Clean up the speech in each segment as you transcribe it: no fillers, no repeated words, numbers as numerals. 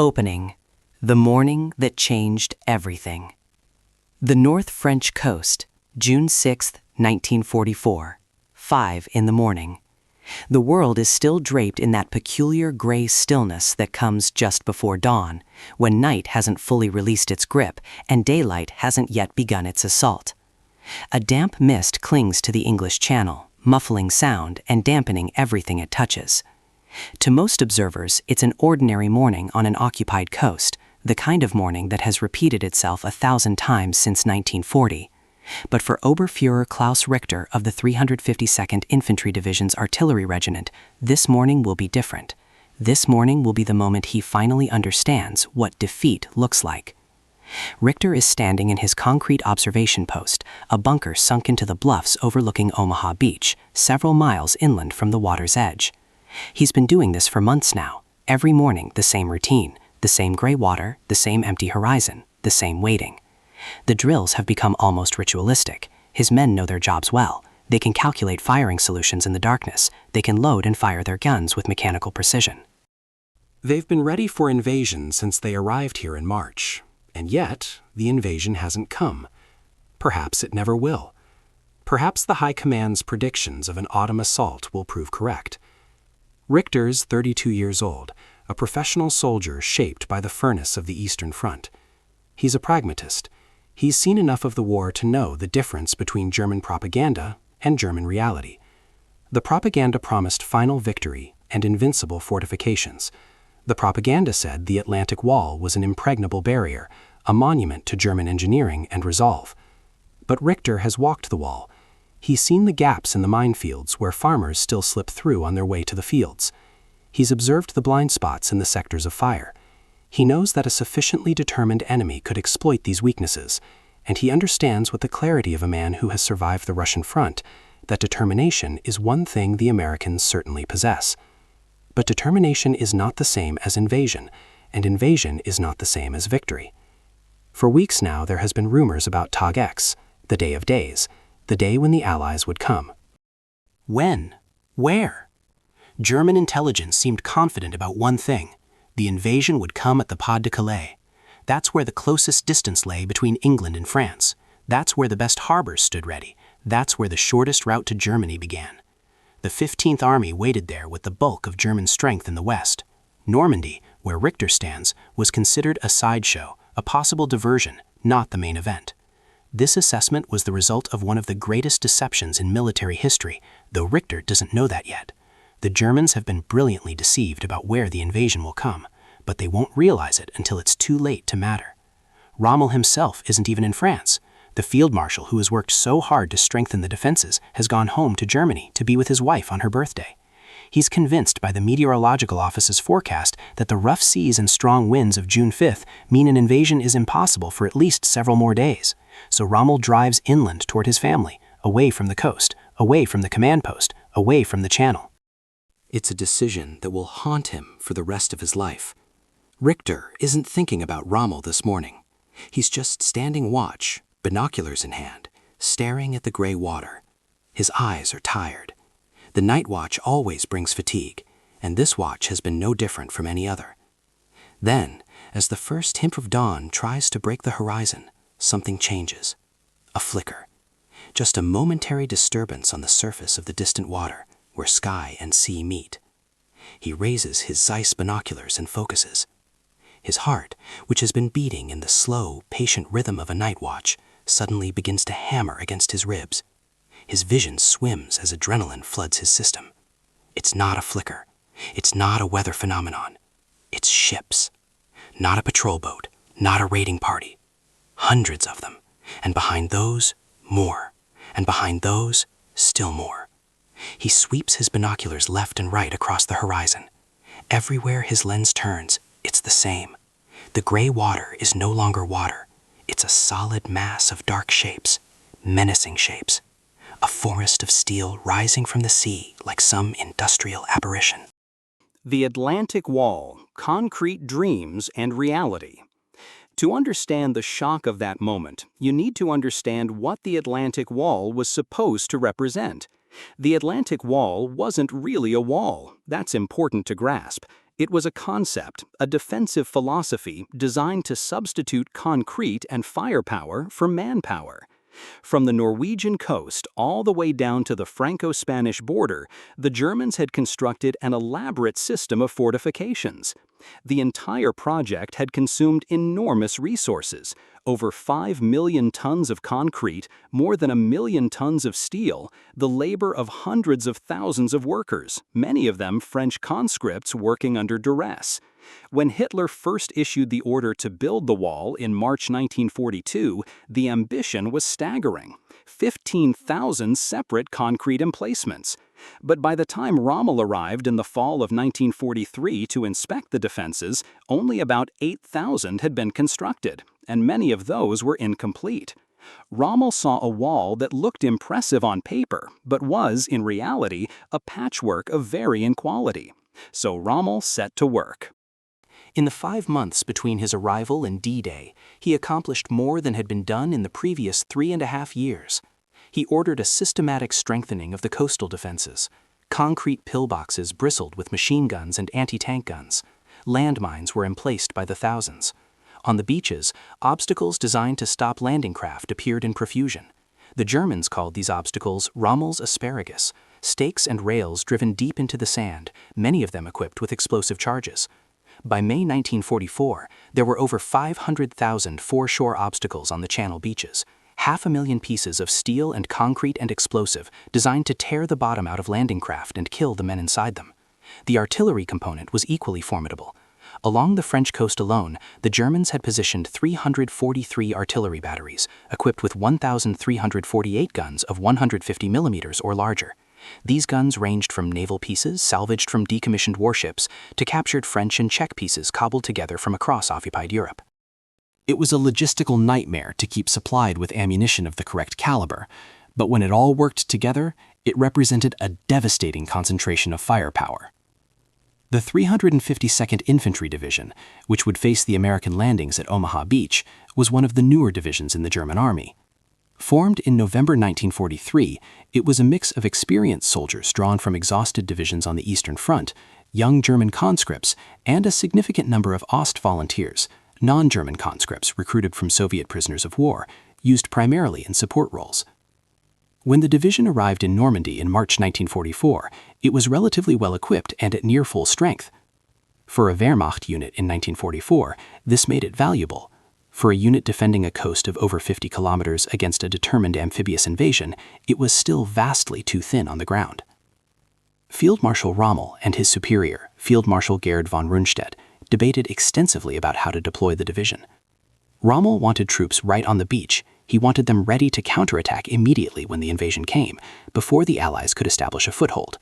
Opening, the morning that changed everything. The North French coast, June 6, 1944, 5 in the morning. The world is still draped in that peculiar gray stillness that comes just before dawn, when night hasn't fully released its grip and daylight hasn't yet begun its assault. A damp mist clings to the English Channel, muffling sound and dampening everything it touches. To most observers, it's an ordinary morning on an occupied coast, the kind of morning that has repeated itself 1,000 times since 1940. But for Oberführer Klaus Richter of the 352nd Infantry Division's Artillery Regiment, this morning will be different. This morning will be the moment he finally understands what defeat looks like. Richter is standing in his concrete observation post, a bunker sunk into the bluffs overlooking Omaha Beach, several miles inland from the water's edge. He's been doing this for months now, every morning the same routine, the same gray water, the same empty horizon, the same waiting. The drills have become almost ritualistic. His men know their jobs well. They can calculate firing solutions in the darkness. They can load and fire their guns with mechanical precision. They've been ready for invasion since they arrived here in March. And yet, the invasion hasn't come. Perhaps it never will. Perhaps the High Command's predictions of an autumn assault will prove correct. Richter's 32 years old, a professional soldier shaped by the furnace of the Eastern Front. He's a pragmatist. He's seen enough of the war to know the difference between German propaganda and German reality. The propaganda promised final victory and invincible fortifications. The propaganda said the Atlantic Wall was an impregnable barrier, a monument to German engineering and resolve. But Richter has walked the wall. He's seen the gaps in the minefields where farmers still slip through on their way to the fields. He's observed the blind spots in the sectors of fire. He knows that a sufficiently determined enemy could exploit these weaknesses, and he understands with the clarity of a man who has survived the Russian front that determination is one thing the Americans certainly possess. But determination is not the same as invasion, and invasion is not the same as victory. For weeks now there has been rumors about Tag X, the day of days, the day when the Allies would come. When? Where? German intelligence seemed confident about one thing. The invasion would come at the Pas-de-Calais. That's where the closest distance lay between England and France. That's where the best harbors stood ready. That's where the shortest route to Germany began. The 15th Army waited there with the bulk of German strength in the west. Normandy, where Richter stands, was considered a sideshow, a possible diversion, not the main event. This assessment was the result of one of the greatest deceptions in military history, though Richter doesn't know that yet. The Germans have been brilliantly deceived about where the invasion will come, but they won't realize it until it's too late to matter. Rommel himself isn't even in France. The field marshal who has worked so hard to strengthen the defenses has gone home to Germany to be with his wife on her birthday. He's convinced by the Meteorological Office's forecast that the rough seas and strong winds of June 5th mean an invasion is impossible for at least several more days. So Rommel drives inland toward his family, away from the coast, away from the command post, away from the channel. It's a decision that will haunt him for the rest of his life. Richter isn't thinking about Rommel this morning. He's just standing watch, binoculars in hand, staring at the gray water. His eyes are tired. The night watch always brings fatigue, and this watch has been no different from any other. Then, as the first hint of dawn tries to break the horizon, something changes. A flicker. Just a momentary disturbance on the surface of the distant water, where sky and sea meet. He raises his Zeiss binoculars and focuses. His heart, which has been beating in the slow, patient rhythm of a night watch, suddenly begins to hammer against his ribs. His vision swims as adrenaline floods his system. It's not a flicker. It's not a weather phenomenon. It's ships. Not a patrol boat, not a raiding party. Hundreds of them. And behind those, more. And behind those, still more. He sweeps his binoculars left and right across the horizon. Everywhere his lens turns, it's the same. The gray water is no longer water. It's a solid mass of dark shapes, menacing shapes. A forest of steel rising from the sea like some industrial apparition. The Atlantic Wall, Concrete Dreams and Reality. To understand the shock of that moment, you need to understand what the Atlantic Wall was supposed to represent. The Atlantic Wall wasn't really a wall. That's important to grasp. It was a concept, a defensive philosophy designed to substitute concrete and firepower for manpower. From the Norwegian coast all the way down to the Franco-Spanish border, the Germans had constructed an elaborate system of fortifications. The entire project had consumed enormous resources, over 5 million tons of concrete, more than 1 million tons of steel, the labor of hundreds of thousands of workers, many of them French conscripts working under duress. When Hitler first issued the order to build the wall in March 1942, the ambition was staggering: 15,000 separate concrete emplacements. But by the time Rommel arrived in the fall of 1943 to inspect the defenses, only about 8,000 had been constructed, and many of those were incomplete. Rommel saw a wall that looked impressive on paper, but was, in reality, a patchwork of varying quality. So Rommel set to work. In the 5 months between his arrival and D-Day, he accomplished more than had been done in the previous 3.5 years. He ordered a systematic strengthening of the coastal defenses. Concrete pillboxes bristled with machine guns and anti-tank guns. Landmines were emplaced by the thousands. On the beaches, obstacles designed to stop landing craft appeared in profusion. The Germans called these obstacles Rommel's asparagus, stakes and rails driven deep into the sand, many of them equipped with explosive charges. By May 1944, there were over 500,000 foreshore obstacles on the Channel beaches, 500,000 pieces of steel and concrete and explosive designed to tear the bottom out of landing craft and kill the men inside them. The artillery component was equally formidable. Along the French coast alone, the Germans had positioned 343 artillery batteries, equipped with 1,348 guns of 150 millimeters or larger. These guns ranged from naval pieces salvaged from decommissioned warships to captured French and Czech pieces cobbled together from across occupied Europe. It was a logistical nightmare to keep supplied with ammunition of the correct caliber, but when it all worked together, it represented a devastating concentration of firepower. The 352nd Infantry Division, which would face the American landings at Omaha Beach, was one of the newer divisions in the German Army. Formed in November 1943, it was a mix of experienced soldiers drawn from exhausted divisions on the Eastern Front, young German conscripts, and a significant number of Ost volunteers, non-German conscripts recruited from Soviet prisoners of war, used primarily in support roles. When the division arrived in Normandy in March 1944, it was relatively well equipped and at near full strength. For a Wehrmacht unit in 1944, this made it valuable. For a unit defending a coast of over 50 kilometers against a determined amphibious invasion, it was still vastly too thin on the ground. Field Marshal Rommel and his superior, Field Marshal Gerd von Rundstedt, debated extensively about how to deploy the division. Rommel wanted troops right on the beach. He wanted them ready to counterattack immediately when the invasion came, before the Allies could establish a foothold.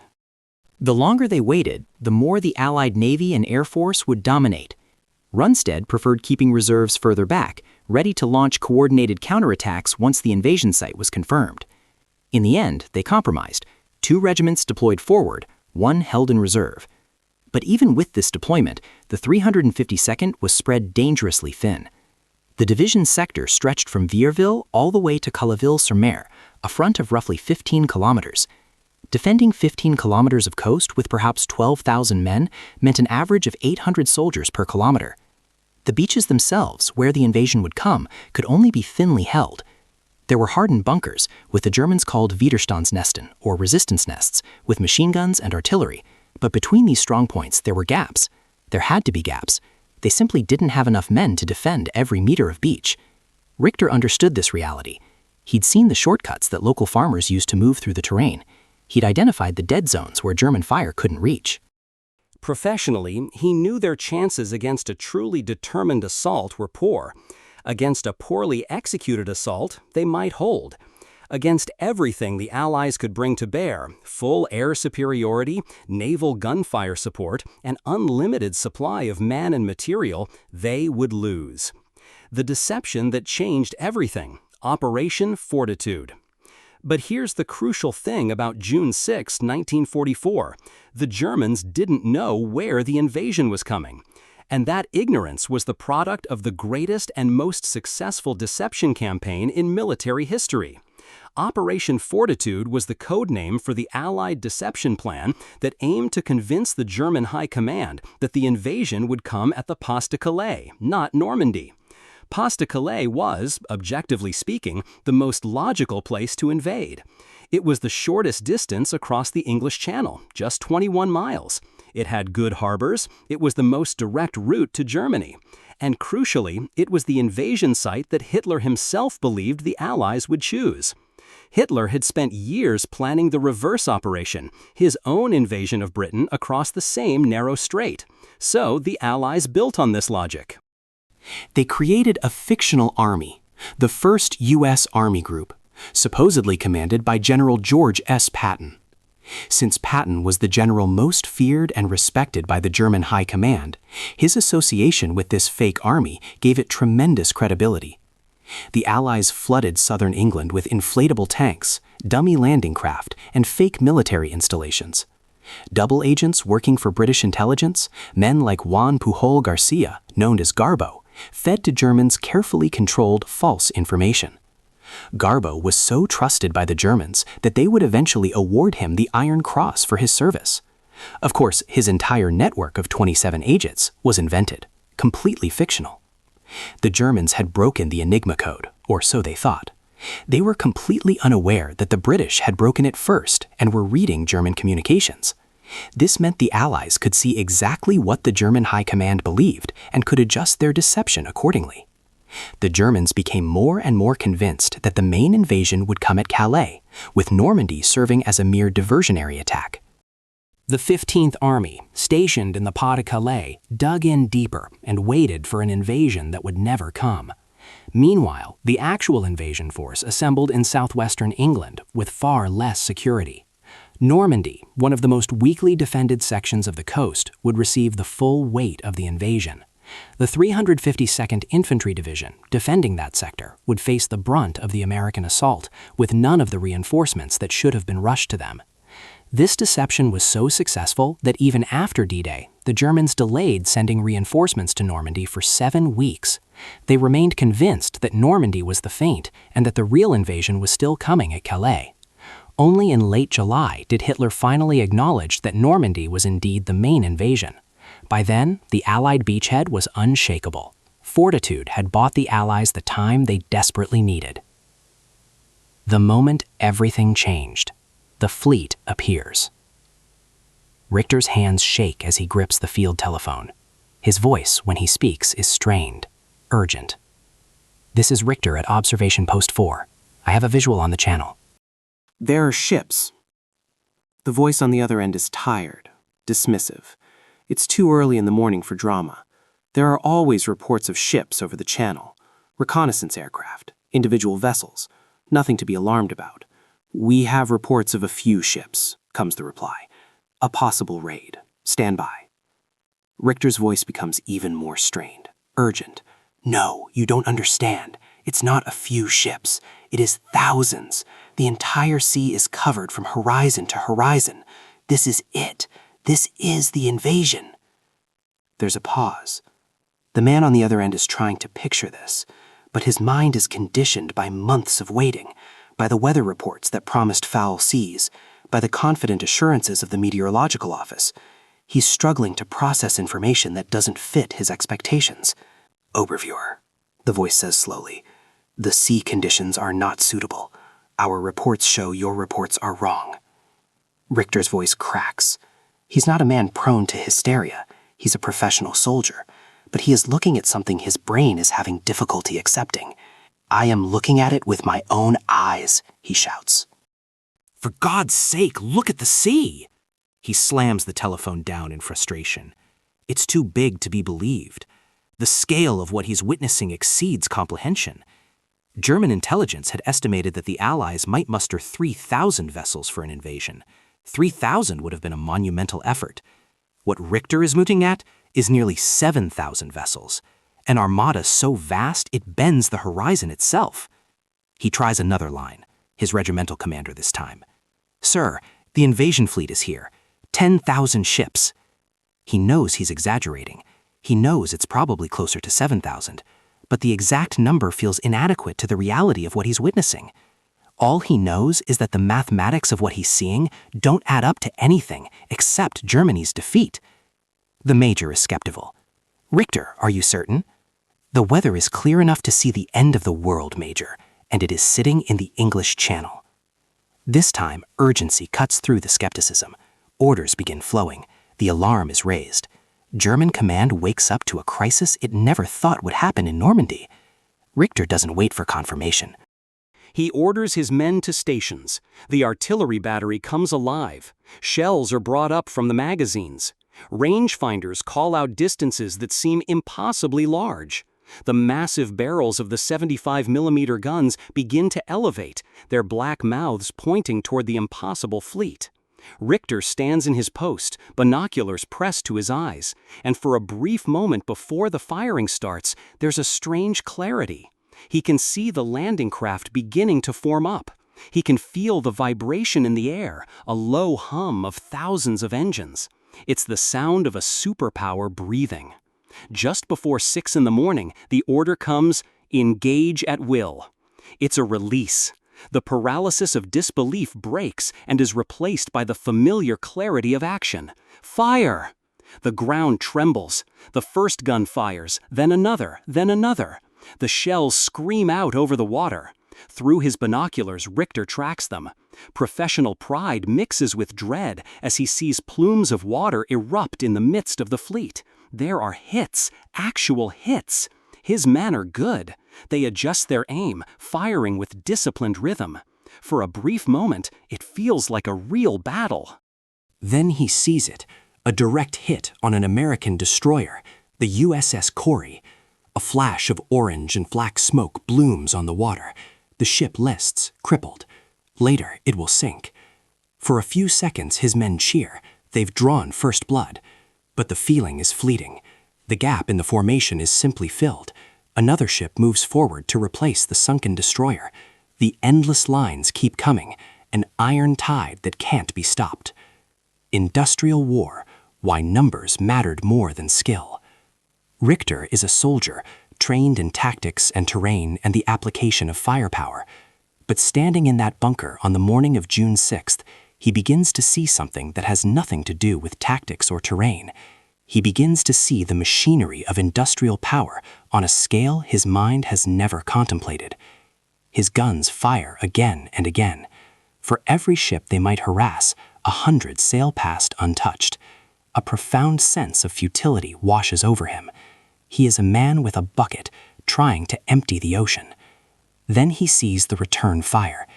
The longer they waited, the more the Allied Navy and Air Force would dominate. Rundstedt preferred keeping reserves further back, ready to launch coordinated counterattacks once the invasion site was confirmed. In the end, they compromised. 2 regiments deployed forward, 1 held in reserve. But even with this deployment, the 352nd was spread dangerously thin. The division's sector stretched from Vierville all the way to Colleville-sur-Mer, a front of roughly 15 kilometers. Defending 15 kilometers of coast with perhaps 12,000 men meant an average of 800 soldiers per kilometer. The beaches themselves, where the invasion would come, could only be thinly held. There were hardened bunkers, with the Germans called Widerstandsnesten, or resistance nests, with machine guns and artillery. But between these strong points, there were gaps. There had to be gaps. They simply didn't have enough men to defend every meter of beach. Richter understood this reality. He'd seen the shortcuts that local farmers used to move through the terrain. He'd identified the dead zones where German fire couldn't reach. Professionally, he knew their chances against a truly determined assault were poor. Against a poorly executed assault, they might hold. Against everything the Allies could bring to bear, full air superiority, naval gunfire support, and unlimited supply of man and material, they would lose. The deception that changed everything: Operation Fortitude. But here's the crucial thing about June 6, 1944. The Germans didn't know where the invasion was coming. And that ignorance was the product of the greatest and most successful deception campaign in military history. Operation Fortitude was the code name for the Allied deception plan that aimed to convince the German High Command that the invasion would come at the Pas-de-Calais, not Normandy. Pas-de-Calais was, objectively speaking, the most logical place to invade. It was the shortest distance across the English Channel, just 21 miles. It had good harbors, it was the most direct route to Germany. And crucially, it was the invasion site that Hitler himself believed the Allies would choose. Hitler had spent years planning the reverse operation, his own invasion of Britain across the same narrow strait. So the Allies built on this logic. They created a fictional army, the first U.S. Army Group, supposedly commanded by General George S. Patton. Since Patton was the general most feared and respected by the German High Command, his association with this fake army gave it tremendous credibility. The Allies flooded southern England with inflatable tanks, dummy landing craft, and fake military installations. Double agents working for British intelligence, men like Juan Pujol Garcia, known as Garbo, fed to Germans carefully controlled false information. Garbo was so trusted by the Germans that they would eventually award him the Iron Cross for his service. Of course, his entire network of 27 agents was invented, completely fictional. The Germans had broken the Enigma code, or so they thought. They were completely unaware that the British had broken it first and were reading German communications. This meant the Allies could see exactly what the German High Command believed and could adjust their deception accordingly. The Germans became more and more convinced that the main invasion would come at Calais, with Normandy serving as a mere diversionary attack. The 15th Army, stationed in the Pas-de-Calais, dug in deeper and waited for an invasion that would never come. Meanwhile, the actual invasion force assembled in southwestern England with far less security. Normandy, one of the most weakly defended sections of the coast, would receive the full weight of the invasion. The 352nd Infantry Division, defending that sector, would face the brunt of the American assault, with none of the reinforcements that should have been rushed to them. This deception was so successful that even after D-Day, the Germans delayed sending reinforcements to Normandy for 7 weeks. They remained convinced that Normandy was the feint and that the real invasion was still coming at Calais. Only in late July did Hitler finally acknowledge that Normandy was indeed the main invasion. By then, the Allied beachhead was unshakable. Fortitude had bought the Allies the time they desperately needed. The moment everything changed, the fleet appears. Richter's hands shake as he grips the field telephone. His voice, when he speaks, is strained, urgent. "This is Richter at Observation Post 4. I have a visual on the channel." "There are ships." The voice on the other end is tired, dismissive. It's too early in the morning for drama. There are always reports of ships over the channel. Reconnaissance aircraft, individual vessels. Nothing to be alarmed about. "We have reports of a few ships," comes the reply. "A possible raid. Stand by." Richter's voice becomes even more strained, urgent. "No, you don't understand. It's not a few ships. It is thousands. The entire sea is covered from horizon to horizon. This is it. This is the invasion." There's a pause. The man on the other end is trying to picture this, but his mind is conditioned by months of waiting, by the weather reports that promised foul seas, by the confident assurances of the meteorological office. He's struggling to process information that doesn't fit his expectations. "Oberführer," the voice says slowly, "the sea conditions are not suitable. Our reports show your reports are wrong." Richter's voice cracks. He's not a man prone to hysteria. He's a professional soldier. But he is looking at something his brain is having difficulty accepting. "I am looking at it with my own eyes," he shouts. "For God's sake, look at the sea!" He slams the telephone down in frustration. It's too big to be believed. The scale of what he's witnessing exceeds comprehension. German intelligence had estimated that the Allies might muster 3,000 vessels for an invasion. 3,000 would have been a monumental effort. What Richter is mooting at is nearly 7,000 vessels, an armada so vast it bends the horizon itself. He tries another line, his regimental commander this time. "Sir, the invasion fleet is here. 10,000 ships." He knows he's exaggerating. He knows it's probably closer to 7,000, but the exact number feels inadequate to the reality of what he's witnessing. All he knows is that the mathematics of what he's seeing don't add up to anything except Germany's defeat. The major is skeptical. "Richter, are you certain?" "The weather is clear enough to see the end of the world, Major, and it is sitting in the English Channel." This time, urgency cuts through the skepticism. Orders begin flowing. The alarm is raised. German command wakes up to a crisis it never thought would happen in Normandy. Richter doesn't wait for confirmation. He orders his men to stations. The artillery battery comes alive. Shells are brought up from the magazines. Rangefinders call out distances that seem impossibly large. The massive barrels of the 75mm guns begin to elevate, their black mouths pointing toward the impossible fleet. Richter stands in his post, binoculars pressed to his eyes, and for a brief moment before the firing starts, there's a strange clarity. He can see the landing craft beginning to form up. He can feel the vibration in the air, a low hum of thousands of engines. It's the sound of a superpower breathing. Just before 6 in the morning, the order comes, "Engage at will." It's a release. The paralysis of disbelief breaks and is replaced by the familiar clarity of action. Fire! The ground trembles. The first gun fires, then another, then another. The shells scream out over the water. Through his binoculars, Richter tracks them. Professional pride mixes with dread as he sees plumes of water erupt in the midst of the fleet. There are hits, actual hits. His men are good. They adjust their aim, firing with disciplined rhythm. For a brief moment, it feels like a real battle. Then he sees it, a direct hit on an American destroyer, the USS Corey. A flash of orange and black smoke blooms on the water. The ship lists, crippled. Later, it will sink. For a few seconds, his men cheer. They've drawn first blood. But the feeling is fleeting. The gap in the formation is simply filled. Another ship moves forward to replace the sunken destroyer. The endless lines keep coming, an iron tide that can't be stopped. Industrial war, why numbers mattered more than skill. Richter is a soldier, trained in tactics and terrain and the application of firepower. But standing in that bunker on the morning of June 6th, he begins to see something that has nothing to do with tactics or terrain. He begins to see the machinery of industrial power on a scale his mind has never contemplated. His guns fire again and again. For every ship they might harass, 100 sail past untouched. A profound sense of futility washes over him. He is a man with a bucket trying to empty the ocean. Then he sees the return fire.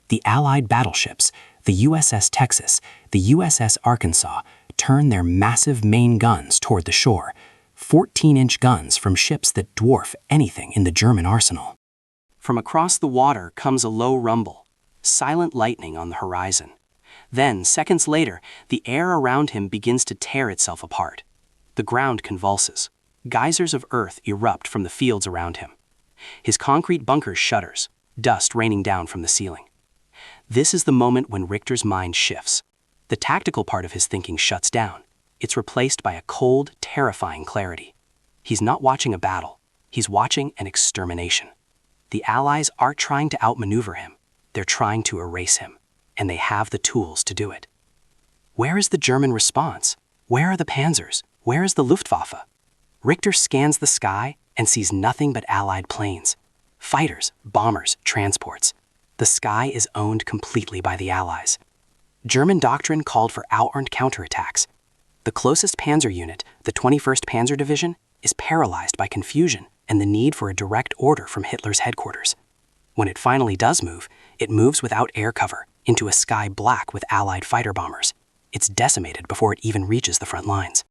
The Allied battleships, the USS Texas, the USS Arkansas, turn their massive main guns toward the shore, 14-inch guns from ships that dwarf anything in the German arsenal. From across the water comes a low rumble, silent lightning on the horizon. Then, seconds later, the air around him begins to tear itself apart. The ground convulses. Geysers of earth erupt from the fields around him. His concrete bunker shudders, dust raining down from the ceiling. This is the moment when Richter's mind shifts. The tactical part of his thinking shuts down. It's replaced by a cold, terrifying clarity. He's not watching a battle. He's watching an extermination. The Allies aren't trying to outmaneuver him. They're trying to erase him, and they have the tools to do it. Where is the German response? Where are the panzers? Where is the Luftwaffe? Richter scans the sky and sees nothing but Allied planes. Fighters, bombers, transports. The sky is owned completely by the Allies. German doctrine called for outright counterattacks. The closest panzer unit, the 21st Panzer Division, is paralyzed by confusion and the need for a direct order from Hitler's headquarters. When it finally does move, it moves without air cover, into a sky black with Allied fighter bombers. It's decimated before it even reaches the front lines.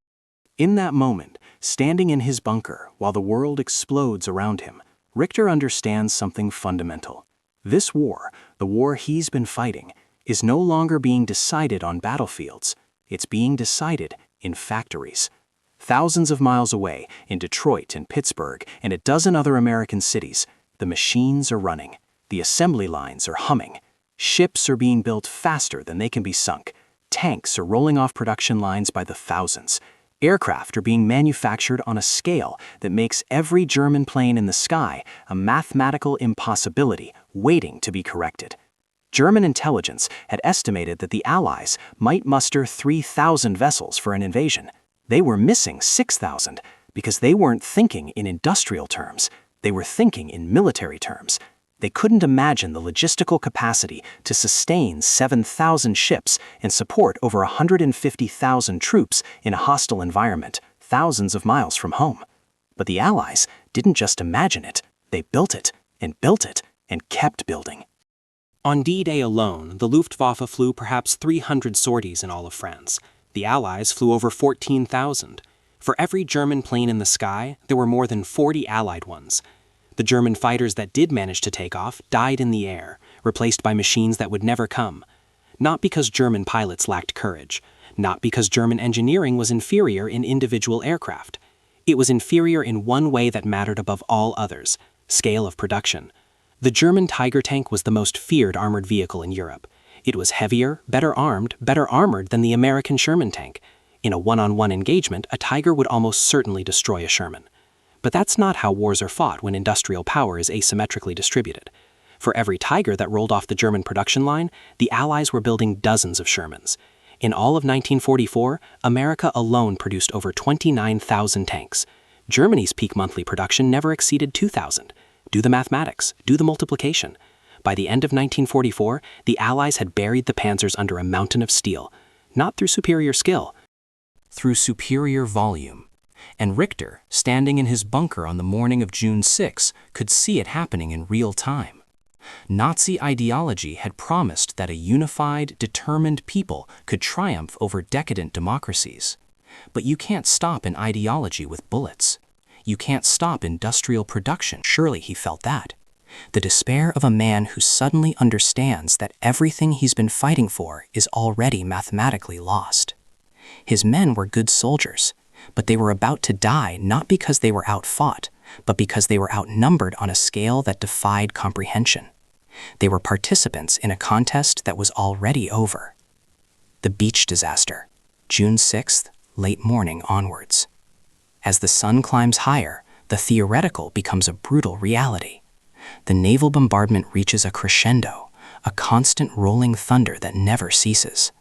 In that moment, standing in his bunker while the world explodes around him, Richter understands something fundamental. This war, the war he's been fighting, is no longer being decided on battlefields. It's being decided in factories. Thousands of miles away, in Detroit and Pittsburgh and a dozen other American cities, the machines are running. The assembly lines are humming. Ships are being built faster than they can be sunk. Tanks are rolling off production lines by the thousands. Aircraft are being manufactured on a scale that makes every German plane in the sky a mathematical impossibility waiting to be corrected. German intelligence had estimated that the Allies might muster 3,000 vessels for an invasion. They were missing 6,000 because they weren't thinking in industrial terms. They were thinking in military terms. They couldn't imagine the logistical capacity to sustain 7,000 ships and support over 150,000 troops in a hostile environment, thousands of miles from home. But the Allies didn't just imagine it, they built it and kept building. On D-Day alone, the Luftwaffe flew perhaps 300 sorties in all of France. The Allies flew over 14,000. For every German plane in the sky, there were more than 40 Allied ones. The German fighters that did manage to take off died in the air, replaced by machines that would never come. Not because German pilots lacked courage, not because German engineering was inferior in individual aircraft. It was inferior in one way that mattered above all others: scale of production. The German Tiger tank was the most feared armored vehicle in Europe. It was heavier, better armed, better armored than the American Sherman tank. In a one-on-one engagement, a Tiger would almost certainly destroy a Sherman. But that's not how wars are fought when industrial power is asymmetrically distributed. For every Tiger that rolled off the German production line, the Allies were building dozens of Shermans. In all of 1944, America alone produced over 29,000 tanks. Germany's peak monthly production never exceeded 2,000. Do the mathematics, do the multiplication. By the end of 1944, the Allies had buried the panzers under a mountain of steel, not through superior skill, through superior volume. And Richter, standing in his bunker on the morning of June 6, could see it happening in real time. Nazi ideology had promised that a unified, determined people could triumph over decadent democracies. But you can't stop an ideology with bullets. You can't stop industrial production. Surely he felt that. The despair of a man who suddenly understands that everything he's been fighting for is already mathematically lost. His men were good soldiers, but they were about to die not because they were outfought, but because they were outnumbered on a scale that defied comprehension. They were participants in a contest that was already over. The beach disaster, June 6th, late morning onwards. As the sun climbs higher, the theoretical becomes a brutal reality. The naval bombardment reaches a crescendo, a constant rolling thunder that never ceases.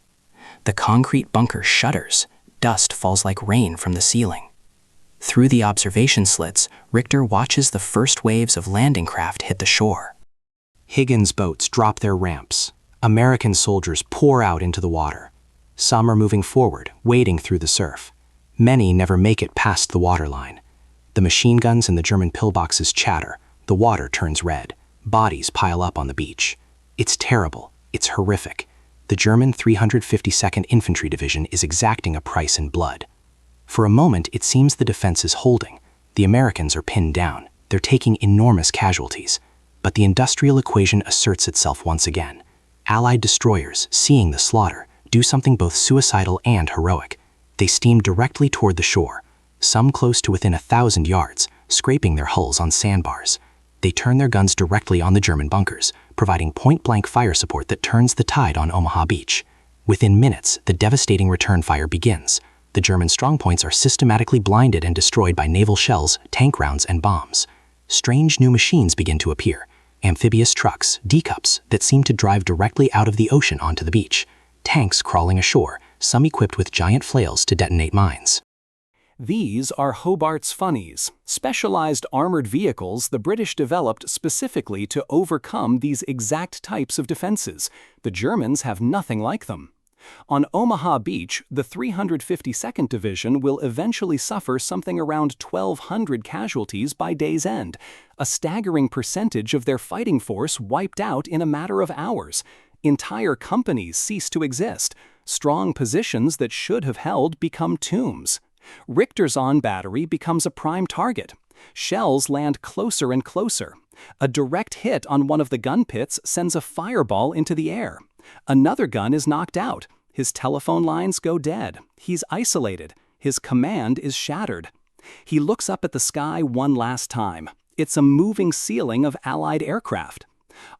The concrete bunker shudders, dust falls like rain from the ceiling. Through the observation slits, Richter watches the first waves of landing craft hit the shore. Higgins boats drop their ramps. American soldiers pour out into the water. Some are moving forward, wading through the surf. Many never make it past the waterline. The machine guns in the German pillboxes chatter. The water turns red. Bodies pile up on the beach. It's terrible. It's horrific. The German 352nd Infantry Division is exacting a price in blood. For a moment, it seems the defense is holding. The Americans are pinned down. They're taking enormous casualties. But the industrial equation asserts itself once again. Allied destroyers, seeing the slaughter, do something both suicidal and heroic. They steam directly toward the shore, some close to within 1,000 yards, scraping their hulls on sandbars. They turn their guns directly on the German bunkers, providing point-blank fire support that turns the tide on Omaha Beach. Within minutes, the devastating return fire begins. The German strongpoints are systematically blinded and destroyed by naval shells, tank rounds, and bombs. Strange new machines begin to appear. Amphibious trucks, D-cups, that seem to drive directly out of the ocean onto the beach. Tanks crawling ashore, some equipped with giant flails to detonate mines. These are Hobart's Funnies, specialized armored vehicles the British developed specifically to overcome these exact types of defenses. The Germans have nothing like them. On Omaha Beach, the 352nd Division will eventually suffer something around 1,200 casualties by day's end, a staggering percentage of their fighting force wiped out in a matter of hours. Entire companies cease to exist. Strong positions that should have held become tombs. Richter's On battery becomes a prime target. Shells land closer and closer. A direct hit on one of the gun pits sends a fireball into the air. Another gun is knocked out. His telephone lines go dead. He's isolated. His command is shattered. He looks up at the sky one last time. It's a moving ceiling of Allied aircraft.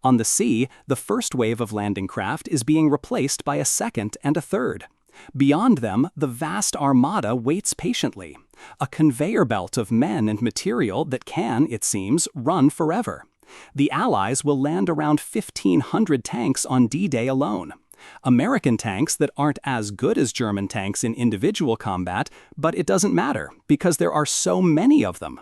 On the sea, the first wave of landing craft is being replaced by a second and a third. Beyond them, the vast armada waits patiently, a conveyor belt of men and material that can, it seems, run forever. The Allies will land around 1,500 tanks on D-Day alone. American tanks that aren't as good as German tanks in individual combat, but it doesn't matter because there are so many of them.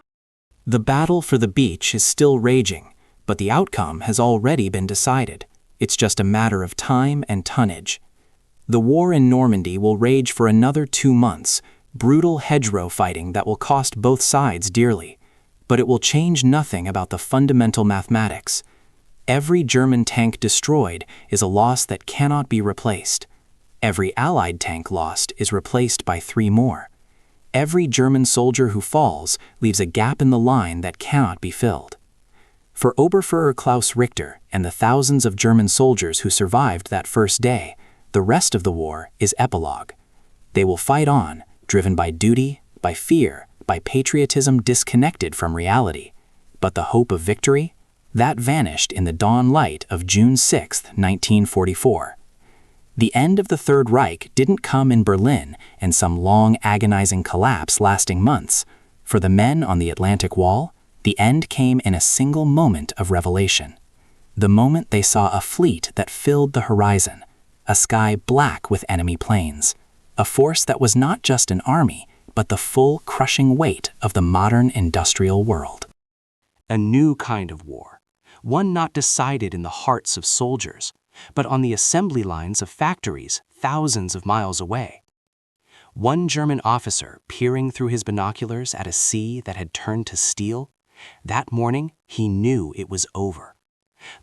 The battle for the beach is still raging, but the outcome has already been decided. It's just a matter of time and tonnage. The war in Normandy will rage for another 2 months, brutal hedgerow fighting that will cost both sides dearly. But it will change nothing about the fundamental mathematics. Every German tank destroyed is a loss that cannot be replaced. Every Allied tank lost is replaced by 3 more. Every German soldier who falls leaves a gap in the line that cannot be filled. For Oberführer Klaus Richter and the thousands of German soldiers who survived that first day, the rest of the war is epilogue. They will fight on, driven by duty, by fear, by patriotism disconnected from reality. But the hope of victory? That vanished in the dawn light of June 6, 1944. The end of the Third Reich didn't come in Berlin and some long, agonizing collapse lasting months. For the men on the Atlantic Wall, the end came in a single moment of revelation. The moment they saw a fleet that filled the horizon, a sky black with enemy planes, a force that was not just an army, but the full crushing weight of the modern industrial world. A new kind of war, one not decided in the hearts of soldiers, but on the assembly lines of factories thousands of miles away. One German officer peering through his binoculars at a sea that had turned to steel, that morning he knew it was over.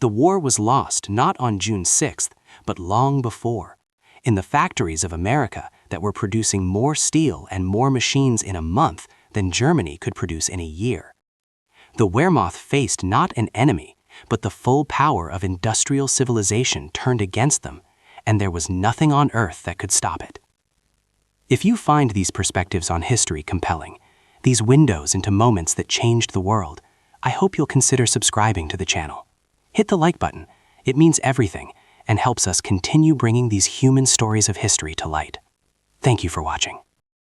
The war was lost not on June 6th, but long before, in the factories of America that were producing more steel and more machines in a month than Germany could produce in a year. The Wehrmacht faced not an enemy, but the full power of industrial civilization turned against them, and there was nothing on earth that could stop it. If you find these perspectives on history compelling, these windows into moments that changed the world, I hope you'll consider subscribing to the channel. Hit the like button. It means everything and helps us continue bringing these human stories of history to light. Thank you for watching.